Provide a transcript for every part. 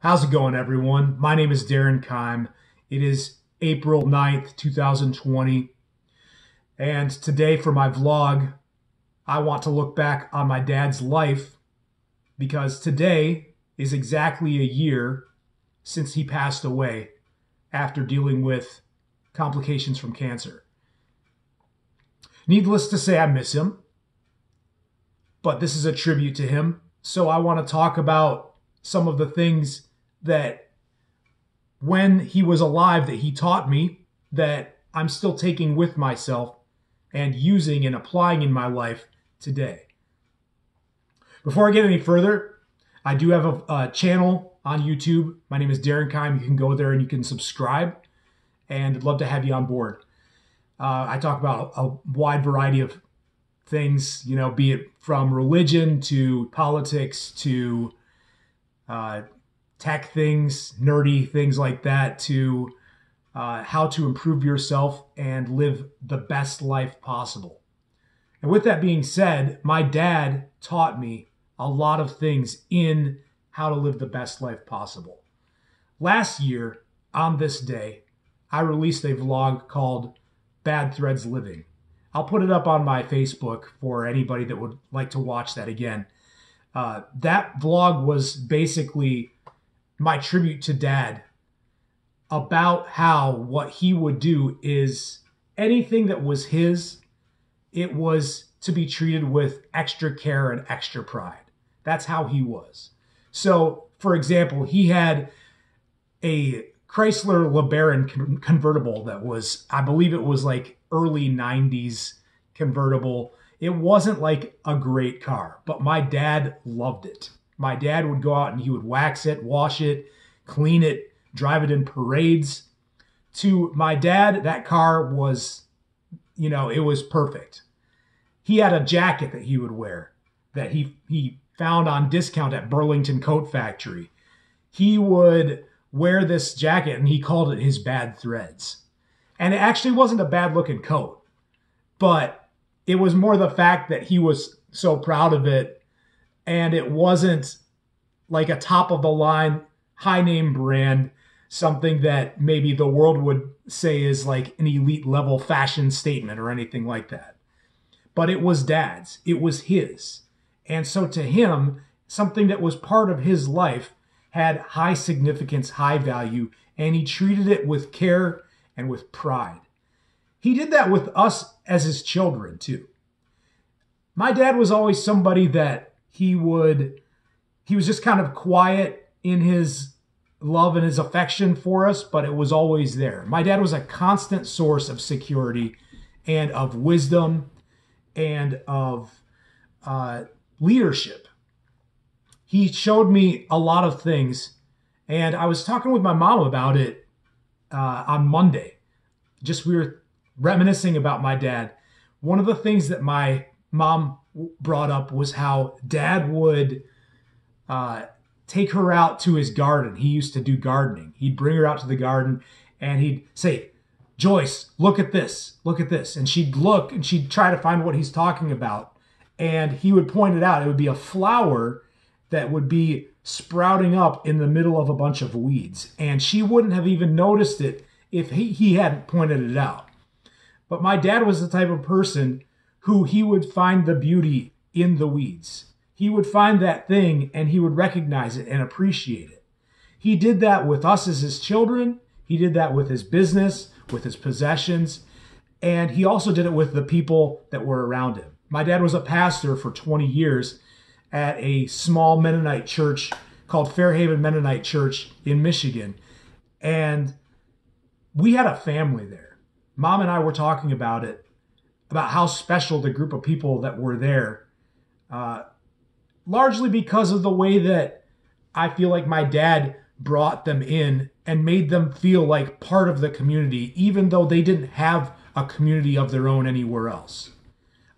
How's it going, everyone? My name is Darren Keim. It is April 9th, 2020. And today, for my vlog, I want to look back on my dad's life because today is exactly a year since he passed away after dealing with complications from cancer. Needless to say, I miss him, but this is a tribute to him. So I want to talk about some of the things that when he was alive that he taught me that I'm still taking with myself and using and applying in my life today. Before I get any further, I do have a channel on YouTube. My name is Darren Keim. You can go there and you can subscribe, and I'd love to have you on board. I talk about a wide variety of things, be it from religion to politics to tech things, nerdy things like that, to how to improve yourself and live the best life possible. And with that being said, my dad taught me a lot of things in how to live the best life possible. Last year, on this day, I released a vlog called Bad Threads Living. I'll put it up on my Facebook for anybody that would like to watch that again. That vlog was basically my tribute to Dad about how what he would do is anything that was his, it was to be treated with extra care and extra pride. That's how he was. So, for example, he had a Chrysler LeBaron convertible that was, I believe it was like early 90s convertible. It wasn't like a great car, but my dad loved it. My dad would go out and he would wax it, wash it, clean it, drive it in parades. To my dad, that car was, it was perfect. He had a jacket that he would wear that he found on discount at Burlington Coat Factory. He would wear this jacket and he called it his Bad Threads. And it actually wasn't a bad looking coat, but it was more the fact that he was so proud of it. And it wasn't like a top of the line, high name brand, something that maybe the world would say is like an elite level fashion statement or anything like that. But it was Dad's, it was his. And so to him, something that was part of his life had high significance, high value, and he treated it with care and with pride. He did that with us as his children too. My dad was always somebody that he was just kind of quiet in his love and his affection for us, but it was always there. My dad was a constant source of security and of wisdom and of leadership. He showed me a lot of things, and I was talking with my mom about it on Monday. We were reminiscing about my dad. One of the things that my mom brought up was how Dad would take her out to his garden. He used to do gardening. He'd bring her out to the garden and he'd say, "Joyce, look at this, look at this." And she'd look and she'd try to find what he's talking about. And he would point it out. It would be a flower that would be sprouting up in the middle of a bunch of weeds. And she wouldn't have even noticed it if he hadn't pointed it out. But my dad was the type of person who he would find the beauty in the weeds. He would find that thing and he would recognize it and appreciate it. He did that with us as his children. He did that with his business, with his possessions, and he also did it with the people that were around him. My dad was a pastor for 20 years at a small Mennonite church called Fairhaven Mennonite Church in Michigan, and we had a family there. Mom and I were talking about it, about how special the group of people that were there, largely because of the way that I feel like my dad brought them in and made them feel like part of the community, even though they didn't have a community of their own anywhere else.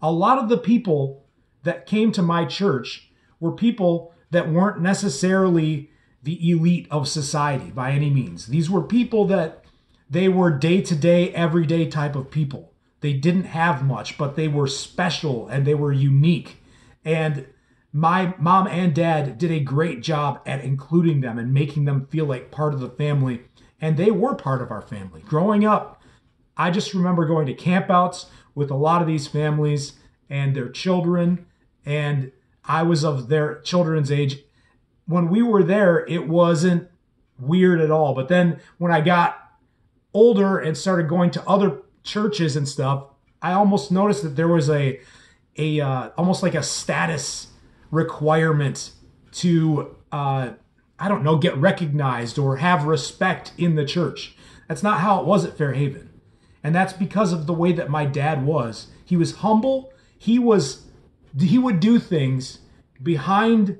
A lot of the people that came to my church were people that weren't necessarily the elite of society by any means. These were people that they were day-to-day, everyday type of people. They didn't have much, but they were special and they were unique. And my mom and dad did a great job at including them and making them feel like part of the family. And they were part of our family. Growing up, I just remember going to campouts with a lot of these families and their children, and I was of their children's age. When we were there, it wasn't weird at all. But then when I got older and started going to other churches and stuff, I almost noticed that there was a almost like a status requirement to I don't know, get recognized or have respect in the church. That's not how it was at Fairhaven. And that's because of the way that my dad was. He was humble. He would do things behind,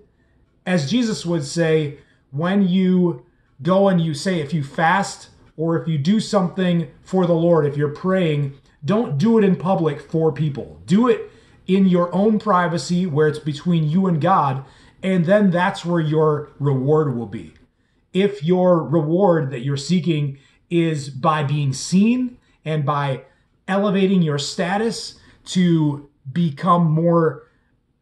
as Jesus would say, when you go and you say, if you fast or if you do something for the Lord, if you're praying, don't do it in public for people. Do it in your own privacy where it's between you and God, and then that's where your reward will be. If your reward that you're seeking is by being seen and by elevating your status to become more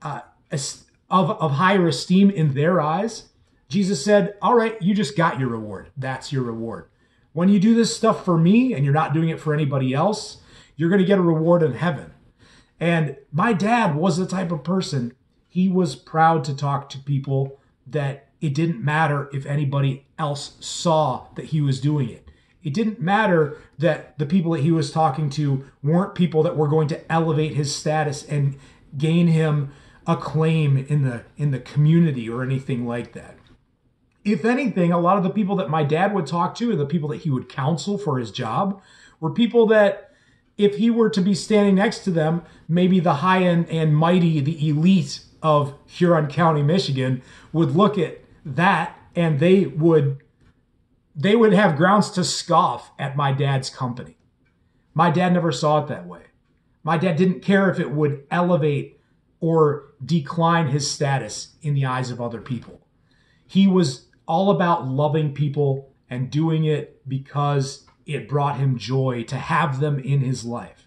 of higher esteem in their eyes, Jesus said, all right, you just got your reward. That's your reward. When you do this stuff for me and you're not doing it for anybody else, you're going to get a reward in heaven. And my dad was the type of person, he was proud to talk to people that it didn't matter if anybody else saw that he was doing it. It didn't matter that the people that he was talking to weren't people that were going to elevate his status and gain him acclaim in the community or anything like that. If anything, a lot of the people that my dad would talk to and the people that he would counsel for his job were people that if he were to be standing next to them, maybe the high and mighty, the elite of Huron County, Michigan, would look at that and they would have grounds to scoff at my dad's company. My dad never saw it that way. My dad didn't care if it would elevate or decline his status in the eyes of other people. He was all about loving people and doing it because it brought him joy to have them in his life.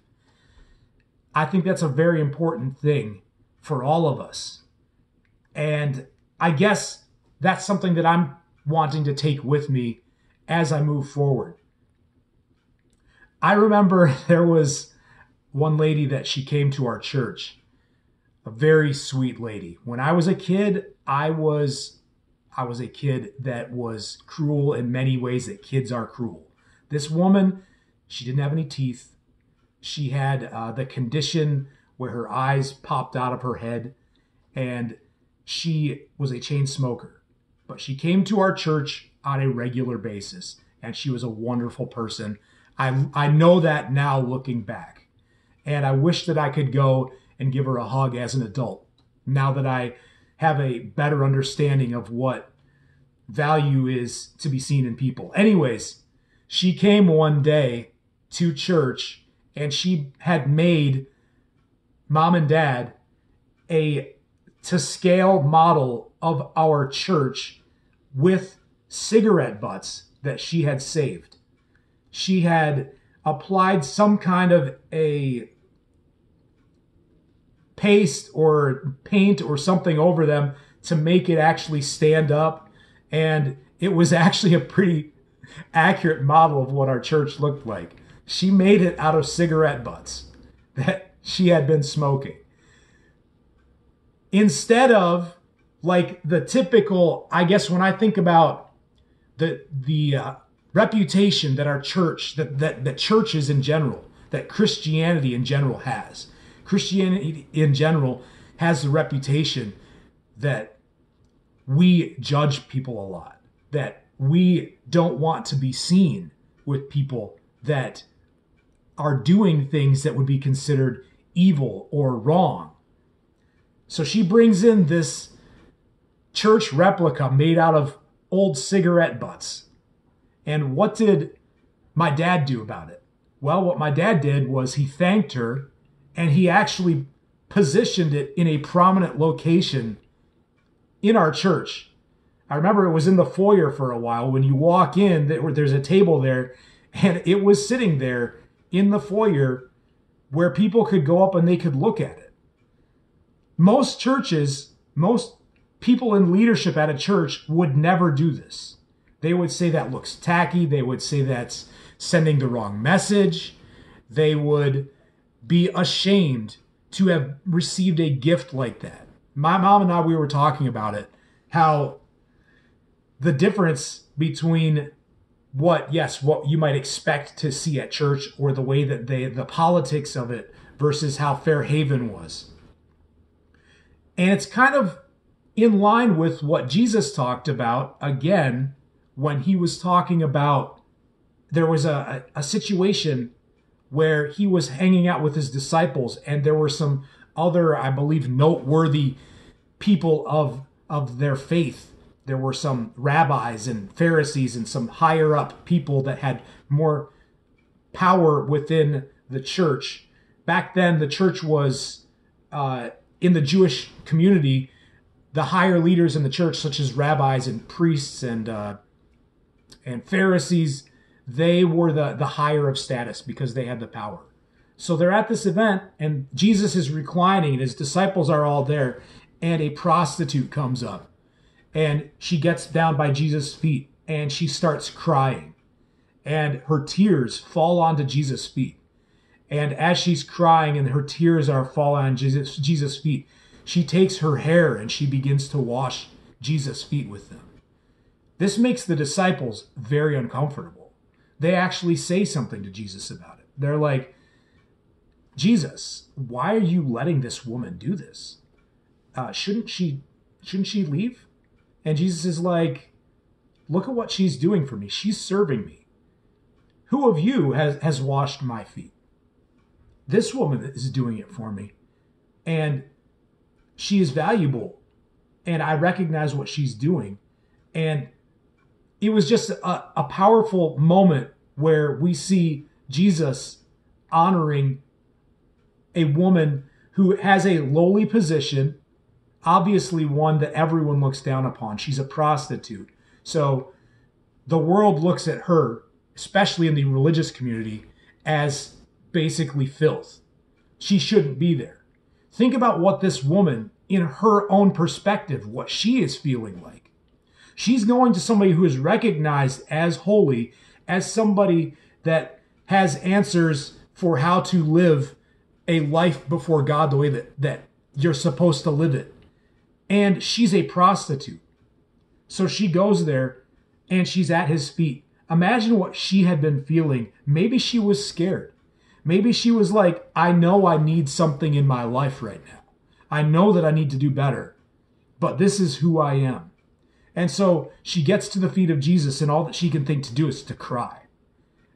I think that's a very important thing for all of us. And I guess that's something that I'm wanting to take with me as I move forward. I remember there was one lady that she came to our church, a very sweet lady. When I was a kid, I was a kid that was cruel in many ways that kids are cruel. This woman, she didn't have any teeth. She had the condition where her eyes popped out of her head, and she was a chain smoker. But she came to our church on a regular basis, and she was a wonderful person. I know that now looking back, and I wish that I could go and give her a hug as an adult, now that I have a better understanding of what value is to be seen in people. Anyways, she came one day to church and she had made mom and dad a to scale model of our church with cigarette butts that she had saved. She had applied some kind of a paste or paint or something over them to make it actually stand up. And it was actually a pretty accurate model of what our church looked like. She made it out of cigarette butts that she had been smoking. Instead of like the typical, I guess when I think about the reputation that our church, that churches in general, that Christianity in general has. Christianity in general has the reputation that we judge people a lot, that we don't want to be seen with people that are doing things that would be considered evil or wrong. So she brings in this church replica made out of old cigarette butts. And what did my dad do about it? Well, what my dad did was he thanked her, and he actually positioned it in a prominent location in our church. I remember it was in the foyer for a while. When you walk in, there's a table there, and it was sitting there in the foyer where people could go up and they could look at it. Most churches Most people in leadership at a church would never do this. They would say that looks tacky. They would say that's sending the wrong message. They would be ashamed to have received a gift like that. My mom and I, we were talking about it, how the difference between what you might expect to see at church, or the way that the politics of it, versus how Fairhaven was. And it's kind of in line with what Jesus talked about, again, when he was talking about, there was a situation where he was hanging out with his disciples, and there were some other, I believe, noteworthy people of their faith. There were some rabbis and Pharisees and some higher up people that had more power within the church. Back then, the church was, in the Jewish community, the higher leaders in the church, such as rabbis and priests and Pharisees, they were the higher of status because they had the power. So they're at this event, and Jesus is reclining, and his disciples are all there, and a prostitute comes up, and she gets down by Jesus' feet, and she starts crying, and her tears fall onto Jesus' feet. And as she's crying and her tears are falling on Jesus' feet, she takes her hair and she begins to wash Jesus' feet with them. This makes the disciples very uncomfortable. They actually say something to Jesus about it. They're like, Jesus, why are you letting this woman do this? Shouldn't she leave? And Jesus is like, look at what she's doing for me. She's serving me. Who of you has washed my feet? This woman is doing it for me. And she is valuable. And I recognize what she's doing. And it was just a powerful moment where we see Jesus honoring a woman who has a lowly position, obviously one that everyone looks down upon. She's a prostitute. So the world looks at her, especially in the religious community, as basically filth. She shouldn't be there. Think about what this woman, in her own perspective, what she is feeling like. She's going to somebody who is recognized as holy, as somebody that has answers for how to live a life before God the way that you're supposed to live it. And she's a prostitute. So she goes there and she's at his feet. Imagine what she had been feeling. Maybe she was scared. Maybe she was like, I know I need something in my life right now. I know that I need to do better, but this is who I am. And so she gets to the feet of Jesus, and all that she can think to do is to cry.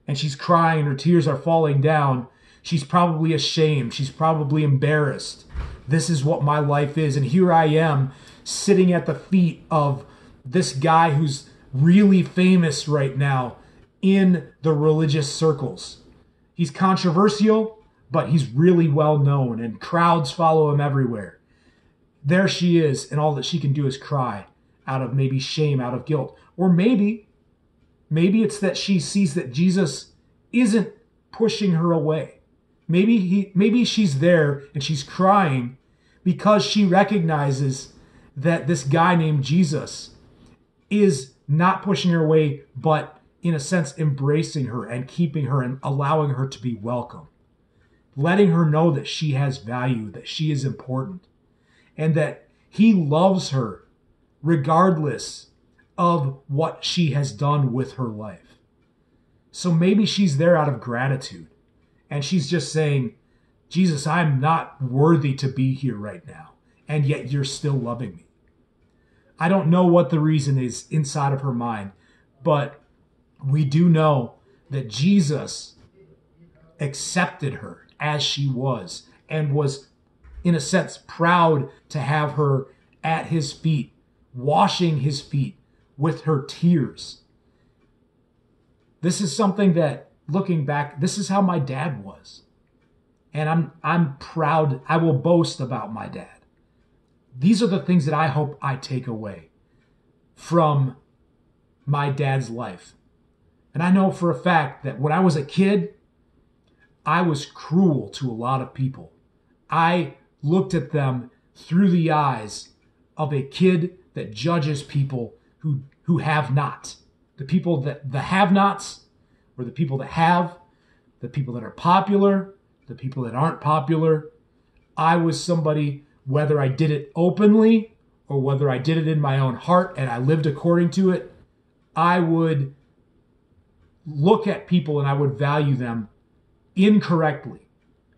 And she's crying and her tears are falling down. She's probably ashamed. She's probably embarrassed. This is what my life is. And here I am sitting at the feet of this guy who's really famous right now in the religious circles. He's controversial, but he's really well known, and crowds follow him everywhere. There she is, and all that she can do is cry out of maybe shame, out of guilt. Or maybe it's that she sees that Jesus isn't pushing her away. Maybe she's there and she's crying because she recognizes that this guy named Jesus is not pushing her away, but in a sense embracing her and keeping her and allowing her to be welcome. Letting her know that she has value, that she is important, and that he loves her regardless of what she has done with her life. So maybe she's there out of gratitude, and she's just saying, Jesus, I'm not worthy to be here right now, and yet you're still loving me. I don't know what the reason is inside of her mind, but we do know that Jesus accepted her as she was and was, in a sense, proud to have her at his feet, washing his feet with her tears. This is something that, looking back, this is how my dad was. And I'm proud. I will boast about my dad. These are the things that I hope I take away from my dad's life. And I know for a fact that when I was a kid, I was cruel to a lot of people. I looked at them through the eyes of a kid that judges people who have not. The people that the have-nots, or the people that have, the people that are popular, the people that aren't popular. I was somebody, whether I did it openly or whether I did it in my own heart and I lived according to it, I would look at people and I would value them incorrectly.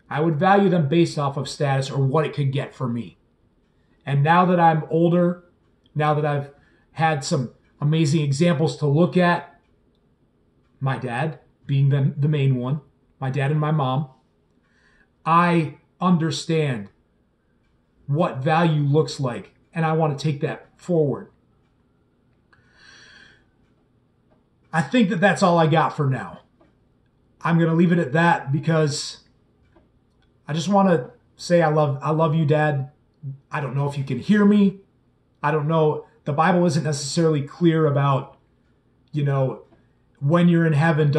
I would value them based off of status or what it could get for me. And now that I'm older, now that I've had some amazing examples to look at, my dad being the main one, my dad and my mom, I understand what value looks like, and I want to take that forward. I think that that's all I got for now. I'm going to leave it at that because I just want to say I love you, Dad. I don't know if you can hear me. I don't know. The Bible isn't necessarily clear about, when you're in heaven,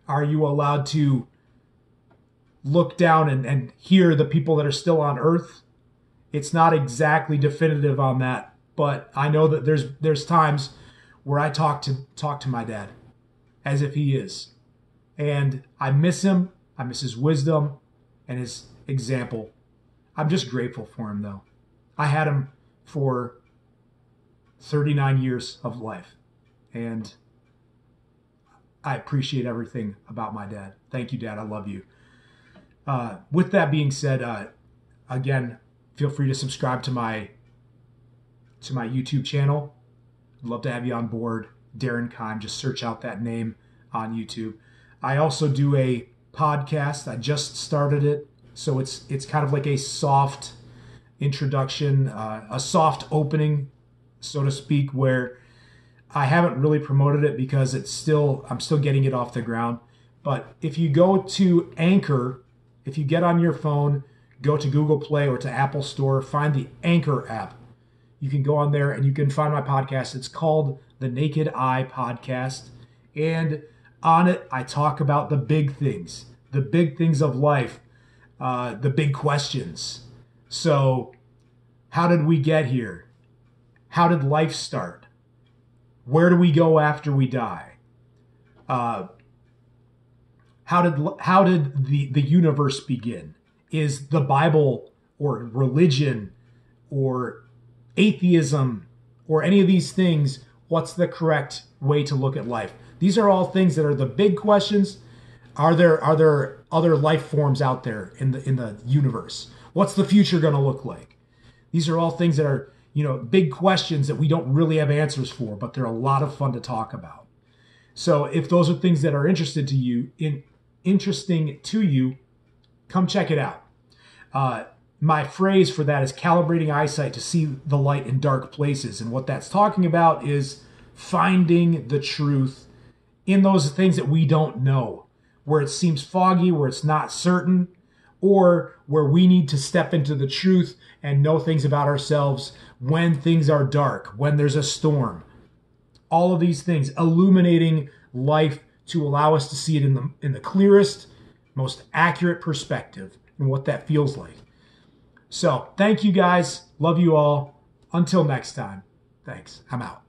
are you allowed to look down and hear the people that are still on earth? It's not exactly definitive on that, but I know that there's times where I talk to my dad as if he is. And I miss him. I miss his wisdom and his example. I'm just grateful for him, though. I had him for 39 years of life, and I appreciate everything about my dad. Thank you, Dad. I love you. With that being said, again, feel free to subscribe to my YouTube channel. I'd love to have you on board. Darren Keim. Just search out that name on YouTube. I also do a podcast. I just started it, so it's kind of like a soft introduction, a soft opening, so to speak, where I haven't really promoted it because I'm still getting it off the ground. But if you go to Anchor, if you get on your phone, go to Google Play or to Apple Store, find the Anchor app. You can go on there and you can find my podcast. It's called The Naked Eye Podcast. And on it, I talk about the big things of life, the big questions. So, how did we get here? How did life start? Where do we go after we die? How did the universe begin? Is the Bible or religion or atheism or any of these things, what's the correct way to look at life? These are all things that are the big questions. Are there other life forms out there in the universe? What's the future going to look like? These are all things that are, big questions that we don't really have answers for, but they're a lot of fun to talk about. So if those are things that are interesting to you, come check it out. My phrase for that is calibrating eyesight to see the light in dark places. And what that's talking about is finding the truth in those things that we don't know, where it seems foggy, where it's not certain, or where we need to step into the truth and know things about ourselves when things are dark, when there's a storm. All of these things, illuminating life to allow us to see it in the clearest, most accurate perspective and what that feels like. So, thank you guys. Love you all. Until next time. Thanks. I'm out.